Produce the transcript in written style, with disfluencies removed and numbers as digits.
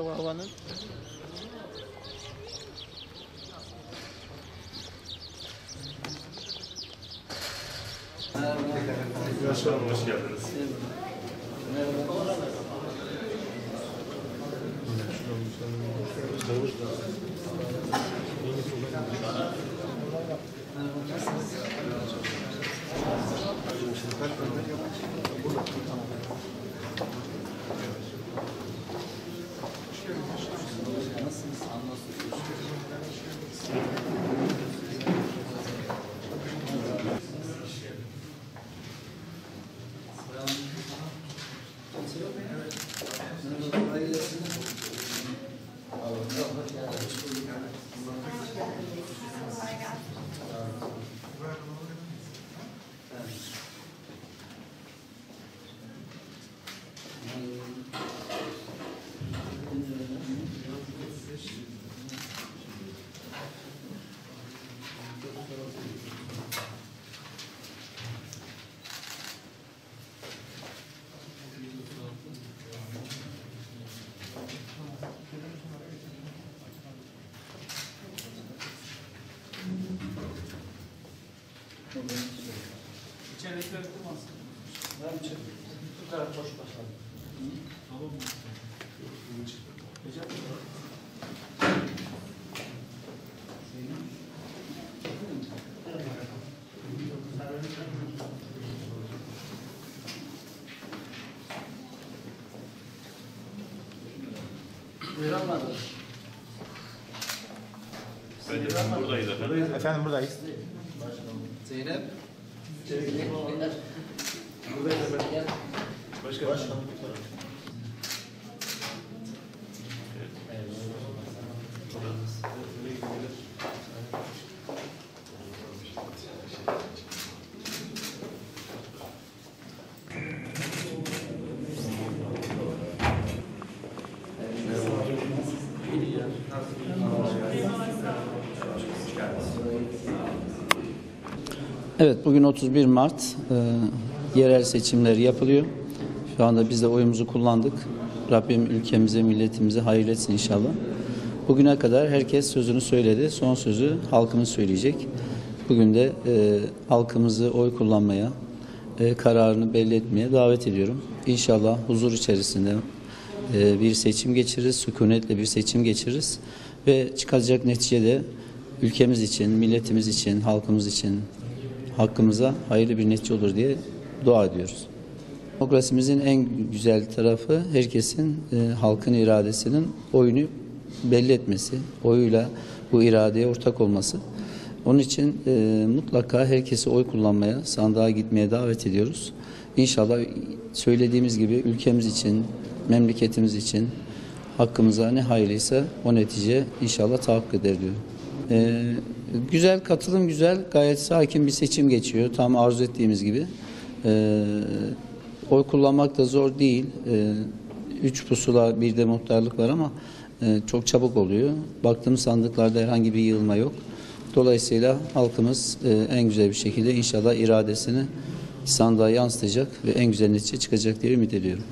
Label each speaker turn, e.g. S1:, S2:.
S1: Mustafa Hava'nın.
S2: Başkanım hoş geldiniz.
S3: İçeridekiler kurmasın.
S4: Ben çıktım. Bu taraf boş başladım.
S3: Tamam mı? Recep
S4: Buyuramadım.
S2: Buradayız efendim.
S1: Efendim buradayız.
S4: Zeynep.
S2: Buradayız efendim. Başkanım.
S5: Evet, bugün 31 Mart yerel seçimler yapılıyor. Şu anda biz de oyumuzu kullandık. Rabbim ülkemize, milletimize hayırlı etsin inşallah. Bugüne kadar herkes sözünü söyledi. Son sözü halkımız söyleyecek. Bugün de halkımızı oy kullanmaya, kararını belli etmeye davet ediyorum. İnşallah huzur içerisinde bir seçim geçiririz, sükunetle bir seçim geçiririz ve çıkacak neticede ülkemiz için, milletimiz için, halkımız için hakkımıza hayırlı bir netice olur diye dua ediyoruz. Demokrasimizin en güzel tarafı herkesin halkın iradesinin oyunu belli etmesi, oyuyla bu iradeye ortak olması. Onun için mutlaka herkesi oy kullanmaya, sandığa gitmeye davet ediyoruz. İnşallah söylediğimiz gibi ülkemiz için, memleketimiz için hakkımıza ne hayırlıysa o netice inşallah tahakkuk eder diyor. Güzel, katılım güzel, gayet sakin bir seçim geçiyor. Tam arzu ettiğimiz gibi. Oy kullanmak da zor değil. 3 pusula bir de muhtarlık var ama çok çabuk oluyor. Baktığım sandıklarda herhangi bir yığılma yok. Dolayısıyla halkımız en güzel bir şekilde inşallah iradesini sandığa yansıtacak ve en güzel netice çıkacak diye ümit ediyorum.